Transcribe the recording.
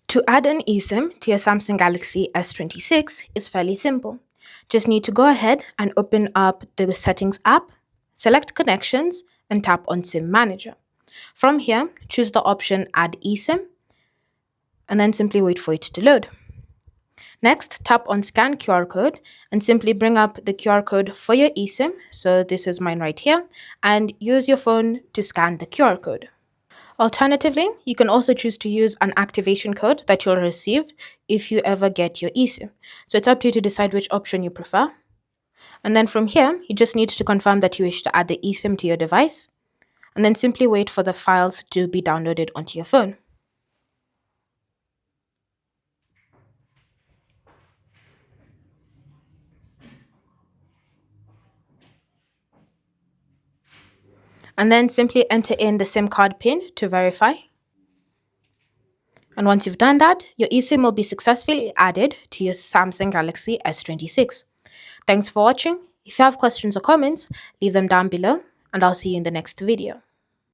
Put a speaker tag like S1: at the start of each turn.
S1: To add an eSIM to your Samsung Galaxy S26 is fairly simple. Just need to go ahead and open up the Settings app, select Connections, and tap on SIM Manager. From here, choose the option Add eSIM, and then simply wait for it to load. Next, tap on Scan QR code and simply bring up the QR code for your eSIM. So this is mine right here, and use your phone to scan the QR code. Alternatively, you can also choose to use an activation code that you'll receive if you ever get your eSIM. So it's up to you to decide which option you prefer. And then from here, you just need to confirm that you wish to add the eSIM to your device, and then simply wait for the files to be downloaded onto your phone. And then simply enter in the SIM card PIN to verify. And once you've done that, your eSIM will be successfully added to your Samsung Galaxy S26. Thanks for watching. If you have questions or comments, leave them down below, and I'll see you in the next video.